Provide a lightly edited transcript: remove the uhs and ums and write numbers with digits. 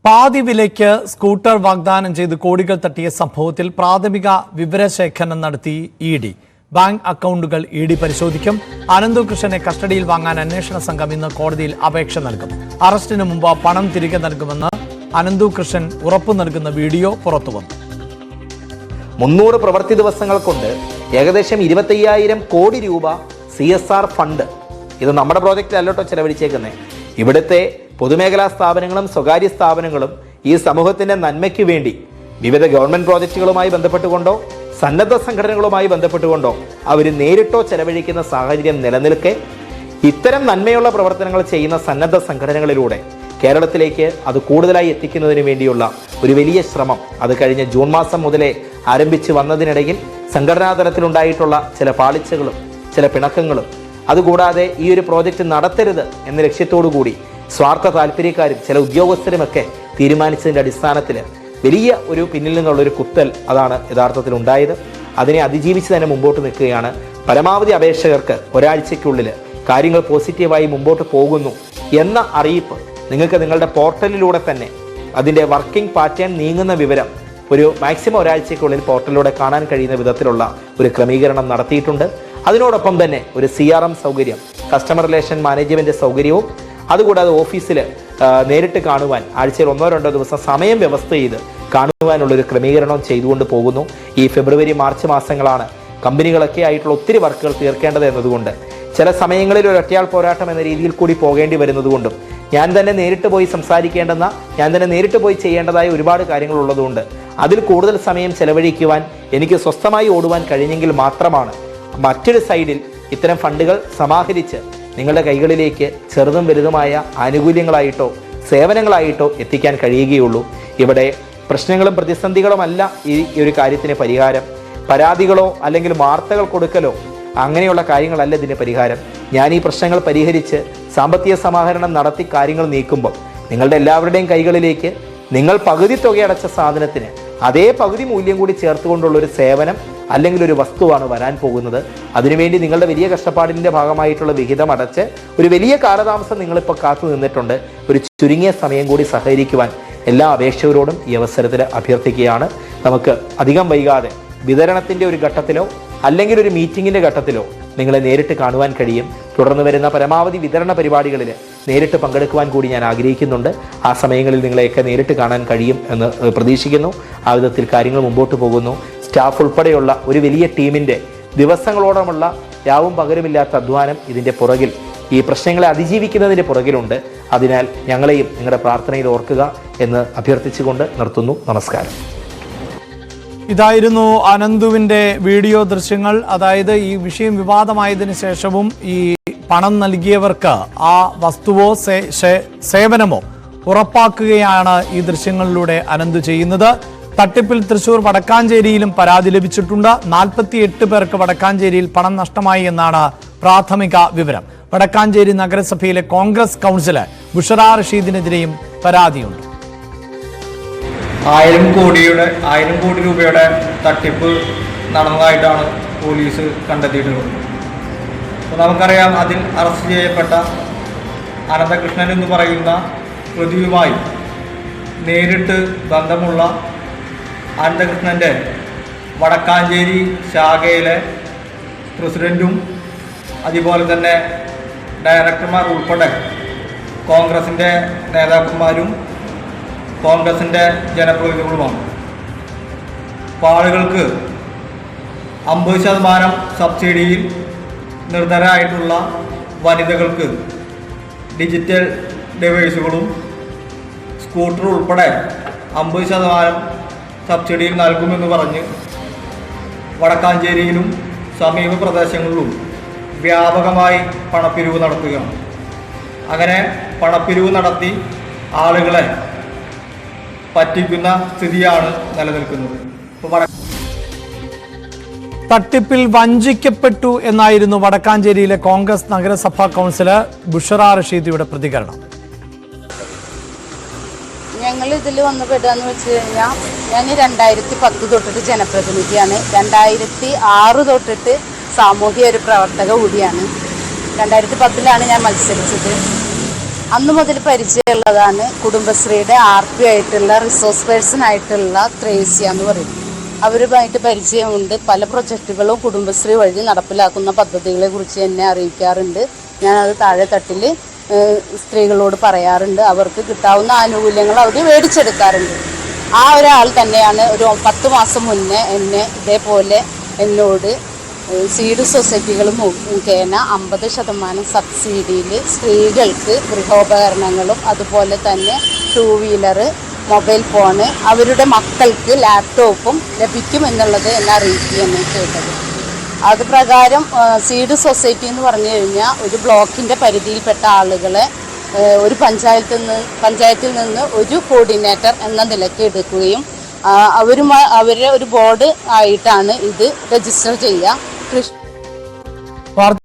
പാതി വിലയ്ക്ക് സ്കൂട്ടർ വാഗ്ദാനം ചെയ്ത് കോടികൾ തട്ടിയ സംഭവത്തിൽ പ്രാഥമിക വിവരശേഖരണം നടത്തി ഇഡി. ബാങ്ക് അക്കൗണ്ടുകൾ ഇഡി പരിശോധിക്കും. അനന്തകൃഷ്ണനെ കസ്റ്റഡിയിൽ വാങ്ങാൻ അന്വേഷണ സംഘം ഇന്ന് കോടതിയിൽ അപേക്ഷ നൽകും. അറസ്റ്റിന് മുമ്പ് പണം തിരികെ നൽകുമെന്ന് അനന്തകൃഷ്ണൻ ഉറപ്പു നൽകുന്ന വീഡിയോ പുറത്തുവന്നു. 300 പ്രവൃത്തി ദിവസങ്ങൾ കൊണ്ട് ഏകദേശം 25,000 കോടി രൂപ CSR ഫണ്ട്. ഇത് നമ്മുടെ പ്രോജക്റ്റിൽ അല്ലോട്ടോ ചെലവഴിച്ചേക്കുന്നത്. ഇവിടുത്തെ പൊതുമേഖലാ സ്ഥാപനങ്ങളും സ്വകാര്യ സ്ഥാപനങ്ങളും ഈ സമൂഹത്തിന്റെ നന്മയ്ക്ക് വേണ്ടി വിവിധ ഗവൺമെന്റ് പ്രോജക്റ്റുകളുമായി ബന്ധപ്പെട്ടുകൊണ്ടോ സന്നദ്ധ സംഘടനകളുമായി ബന്ധപ്പെട്ടുകൊണ്ടോ അവർ നേരിട്ടോ ചെലവഴിക്കുന്ന സാഹചര്യം നിലനിൽക്കെ ഇത്തരം നന്മയുള്ള പ്രവർത്തനങ്ങൾ ചെയ്യുന്ന സന്നദ്ധ സംഘടനകളിലൂടെ കേരളത്തിലേക്ക് അത് കൂടുതലായി എത്തിക്കുന്നതിന് വേണ്ടിയുള്ള ഒരു വലിയ ശ്രമം അത് കഴിഞ്ഞ ജൂൺ മാസം മുതലേ ആരംഭിച്ചു വന്നതിനിടയിൽ സംഘടനാ തലത്തിലുണ്ടായിട്ടുള്ള ചില പാളിച്ചകളും ചില പിണക്കങ്ങളും അതുകൂടാതെ ഈ ഒരു പ്രോജക്റ്റ് നടത്തരുത് എന്ന ലക്ഷ്യത്തോടു കൂടി സ്വാർത്ഥ താല്പര്യക്കാരും ചില ഉദ്യോഗസ്ഥരുമൊക്കെ തീരുമാനിച്ചതിൻ്റെ അടിസ്ഥാനത്തിൽ വലിയ ഒരു പിന്നിൽ നിന്നുള്ളൊരു കുത്തൽ അതാണ് യഥാർത്ഥത്തിൽ ഉണ്ടായത്. അതിനെ അതിജീവിച്ച് തന്നെ മുമ്പോട്ട് നിൽക്കുകയാണ്. പരമാവധി അപേക്ഷകർക്ക് ഒരാഴ്ചയ്ക്കുള്ളിൽ കാര്യങ്ങൾ പോസിറ്റീവായി മുമ്പോട്ട് പോകുന്നു എന്ന അറിയിപ്പ് നിങ്ങൾക്ക് നിങ്ങളുടെ പോർട്ടലിലൂടെ തന്നെ അതിൻ്റെ വർക്കിംഗ് പാറ്റേൺ നീങ്ങുന്ന വിവരം ഒരു മാക്സിമം ഒരാഴ്ചയ്ക്കുള്ളിൽ പോർട്ടലിലൂടെ കാണാൻ കഴിയുന്ന വിധത്തിലുള്ള ഒരു ക്രമീകരണം നടത്തിയിട്ടുണ്ട്. അതിനോടൊപ്പം തന്നെ ഒരു CRM സൗകര്യം, കസ്റ്റമർ റിലേഷൻ മാനേജ്മെൻറ്റ് സൗകര്യവും അതുകൂടാതെ ഓഫീസിൽ നേരിട്ട് കാണുവാൻ ആഴ്ചയിൽ 1-2 ദിവസം സമയം വ്യവസ്ഥ ചെയ്ത് കാണുവാനുള്ളൊരു ക്രമീകരണം ചെയ്തുകൊണ്ട് പോകുന്നു. ഈ ഫെബ്രുവരി മാർച്ച് മാസങ്ങളാണ് കമ്പനികളൊക്കെ ആയിട്ടുള്ള ഒത്തിരി വർക്കുകൾ തീർക്കേണ്ടത് എന്നതുകൊണ്ട് ചില സമയങ്ങളിൽ ഒരു ഒറ്റയാൾ പോരാട്ടം എന്ന രീതിയിൽ കൂടി പോകേണ്ടി വരുന്നതുകൊണ്ടും ഞാൻ തന്നെ നേരിട്ട് പോയി സംസാരിക്കേണ്ടെന്ന ഞാൻ തന്നെ നേരിട്ട് പോയി ചെയ്യേണ്ടതായ ഒരുപാട് കാര്യങ്ങൾ ഉള്ളതുകൊണ്ട് അതിൽ കൂടുതൽ സമയം ചെലവഴിക്കുവാൻ എനിക്ക് സ്വസ്ഥമായി ഓടുവാൻ കഴിഞ്ഞെങ്കിൽ മാത്രമാണ് മറ്റൊരു സൈഡിൽ ഇത്തരം ഫണ്ടുകൾ സമാഹരിച്ച് നിങ്ങളുടെ കൈകളിലേക്ക് ചെറുതും വലുതുമായ ആനുകൂല്യങ്ങളായിട്ടോ സേവനങ്ങളായിട്ടോ എത്തിക്കാൻ കഴിയുകയുള്ളൂ. ഇവിടെ പ്രശ്നങ്ങളും പ്രതിസന്ധികളുമല്ല ഈ ഒരു കാര്യത്തിന് പരിഹാരം. പരാതികളോ അല്ലെങ്കിൽ വാർത്തകൾ കൊടുക്കലോ അങ്ങനെയുള്ള കാര്യങ്ങളല്ല ഇതിന് പരിഹാരം. ഞാൻ ഈ പ്രശ്നങ്ങൾ പരിഹരിച്ച് സാമ്പത്തിക സമാഹരണം നടത്തി കാര്യങ്ങൾ നീക്കുമ്പോൾ നിങ്ങളുടെ എല്ലാവരുടെയും കൈകളിലേക്ക് നിങ്ങൾ പകുതി തുക അടച്ച സാധനത്തിന് അതേ പകുതി മൂല്യം കൂടി ചേർത്തുകൊണ്ടുള്ളൊരു സേവനം അല്ലെങ്കിൽ ഒരു വസ്തുവാണ് വരാൻ പോകുന്നത്. അതിനുവേണ്ടി നിങ്ങളുടെ വലിയ കഷ്ടപ്പാടിൻ്റെ ഭാഗമായിട്ടുള്ള വിഹിതം അടച്ച് ഒരു വലിയ കാലതാമസം നിങ്ങളിപ്പോൾ കാത്തു നിന്നിട്ടുണ്ട്. ഒരു ചുരുങ്ങിയ സമയം കൂടി സഹകരിക്കുവാൻ എല്ലാ അപേക്ഷകരോടും ഈ അവസരത്തിൽ അഭ്യർത്ഥിക്കുകയാണ്. നമുക്ക് അധികം വൈകാതെ വിതരണത്തിൻ്റെ ഒരു ഘട്ടത്തിലോ അല്ലെങ്കിൽ ഒരു മീറ്റിങ്ങിൻ്റെ ഘട്ടത്തിലോ നിങ്ങളെ നേരിട്ട് കാണുവാൻ കഴിയും. തുടർന്ന് വരുന്ന പരമാവധി വിതരണ പരിപാടികളിൽ നേരിട്ട് പങ്കെടുക്കുവാൻ കൂടി ഞാൻ ആഗ്രഹിക്കുന്നുണ്ട്. ആ സമയങ്ങളിൽ നിങ്ങളെയൊക്കെ നേരിട്ട് കാണാൻ കഴിയും എന്ന് പ്രതീക്ഷിക്കുന്നു. ആ വിധത്തിൽ കാര്യങ്ങൾ മുമ്പോട്ട് പോകുന്നു. സ്റ്റാഫ് ഉൾപ്പെടെയുള്ള ഒരു വലിയ ടീമിൻ്റെ ദിവസങ്ങളോളമുള്ള രാവും പകലുമില്ലാത്ത അധ്വാനം ഇതിൻ്റെ പുറകിൽ ഈ പ്രശ്നങ്ങളെ അതിജീവിക്കുന്നതിൻ്റെ പുറകിലുണ്ട്. അതിനാൽ ഞങ്ങളെയും നിങ്ങളുടെ പ്രാർത്ഥനയിൽ ഓർക്കുക എന്ന് അഭ്യർത്ഥിച്ചുകൊണ്ട് നിർത്തുന്നു. നമസ്കാരം. ഇതായിരുന്നു അനന്തുവിൻ്റെ വീഡിയോ ദൃശ്യങ്ങൾ. അതായത് ഈ വിഷയം വിവാദമായതിനു ശേഷവും ഈ പണം നൽകിയവർക്ക് ആ വസ്തുവോ സേവനമോ ഉറപ്പാക്കുകയാണ് ഈ ദൃശ്യങ്ങളിലൂടെ അനന്തു ചെയ്യുന്നത്. തട്ടിപ്പിൽ തൃശൂർ വടക്കാഞ്ചേരിയിലും പരാതി ലഭിച്ചിട്ടുണ്ട്. 48 പേർക്ക് വടക്കാഞ്ചേരിയിൽ പണം നഷ്ടമായി എന്നാണ് പ്രാഥമിക വിവരം. വടക്കാഞ്ചേരി നഗരസഭയിലെ കോൺഗ്രസ് കൗൺസിലർ ബുഷറ റഷീദിനെതിരെയും പരാതിയുണ്ട്. 1000 കോടി രൂപയുടെ തട്ടിപ്പ് നടന്നതായിട്ടാണ് പോലീസ് കണ്ടെത്തിയിട്ടുള്ളത്. അപ്പോൾ നമുക്കറിയാം, അതിൽ അറസ്റ്റ് ചെയ്യപ്പെട്ട അനന്തകൃഷ്ണൻ എന്ന് പറയുന്ന പ്രതിയുമായി നേരിട്ട് ബന്ധമുള്ള അനന്തകൃഷ്ണൻ്റെ വടക്കാഞ്ചേരി ശാഖയിലെ പ്രസിഡൻറ്റും അതുപോലെ തന്നെ ഡയറക്ടർമാർ ഉൾപ്പെടെ കോൺഗ്രസിൻ്റെ നേതാക്കന്മാരും കോൺഗ്രസിൻ്റെ ജനപ്രതിനിധികളുമാണ്. അപ്പോൾ ആളുകൾക്ക് 50% സബ്സിഡിയിൽ നിർധനരായിട്ടുള്ള വനിതകൾക്ക് ഡിജിറ്റൽ ഡിവൈസുകളും സ്കൂട്ടർ ഉൾപ്പെടെ 50% സബ്സിഡിയിൽ നൽകുമെന്ന് പറഞ്ഞ് വടക്കാഞ്ചേരിയിലും സമീപ പ്രദേശങ്ങളിലും വ്യാപകമായി പണപ്പിരിവ് നടത്തുകയാണ്. അങ്ങനെ പണപ്പിരിവ് നടത്തി ആളുകളെ പറ്റിക്കുന്ന സ്ഥിതിയാണ് നിലനിൽക്കുന്നത്. തട്ടിപ്പിൽ വഞ്ചിക്കപ്പെട്ടു എന്നായിരുന്നു വടക്കാഞ്ചേരിയിലെ കോൺഗ്രസ് നഗരസഭാ കൗൺസിലർ ബുഷറ റഷീദിയുടെ പ്രതികരണം. ഞങ്ങൾ ഇതിൽ വന്ന് പെടുകയെന്ന് വെച്ച് കഴിഞ്ഞാൽ, ഞാൻ 2010 തൊട്ടിട്ട് ജനപ്രതിനിധിയാണ്. 2006 തൊട്ടിട്ട് സാമൂഹിക ഒരു പ്രവർത്തക കൂടിയാണ്. 2010 ഞാൻ മത്സരിച്ചത്. അന്ന് മുതൽ പരിചയമുള്ളതാണ് കുടുംബശ്രീയുടെ RP ആയിട്ടുള്ള റിസോഴ്സ് പേഴ്സൺ ആയിട്ടുള്ള ത്രേസ്യ എന്ന് പറയും. അവരുമായിട്ട് പരിചയമുണ്ട്. പല പ്രൊജക്റ്റുകളും കുടുംബശ്രീ വഴി നടപ്പിലാക്കുന്ന പദ്ധതികളെ കുറിച്ച് എന്നെ അറിയിക്കാറുണ്ട്. ഞാനത് താഴെ തട്ടിൽ സ്ത്രീകളോട് പറയാറുണ്ട്. അവർക്ക് കിട്ടാവുന്ന ആനുകൂല്യങ്ങൾ അവർ മേടിച്ചെടുക്കാറുണ്ട്. ആ ഒരാൾ തന്നെയാണ് ഒരു 10 മാസം മുന്നേ എന്നെ ഇതേപോലെ എന്നോട് സീഡ് സൊസൈറ്റികൾ മുഖേന 50% സബ്സിഡിയിൽ സ്ത്രീകൾക്ക് ഗൃഹോപകരണങ്ങളും അതുപോലെ തന്നെ 2 വീലർ, മൊബൈൽ ഫോണ്, അവരുടെ മക്കൾക്ക് ലാപ്ടോപ്പും ലഭിക്കും എന്നുള്ളത് എന്നെ അറിയിക്കുകയാണ് ചെയ്തത്. അത് പ്രകാരം സീഡ് സൊസൈറ്റി എന്ന് പറഞ്ഞു കഴിഞ്ഞാൽ ഒരു ബ്ലോക്കിൻ്റെ പരിധിയിൽപ്പെട്ട ആളുകളെ ഒരു പഞ്ചായത്തിൽ നിന്ന് ഒരു കോർഡിനേറ്റർ എന്ന നിലയ്ക്ക് എടുക്കുകയും അവരെ ഒരു ബോർഡ് ആയിട്ടാണ് ഇത് രജിസ്റ്റർ ചെയ്യുക.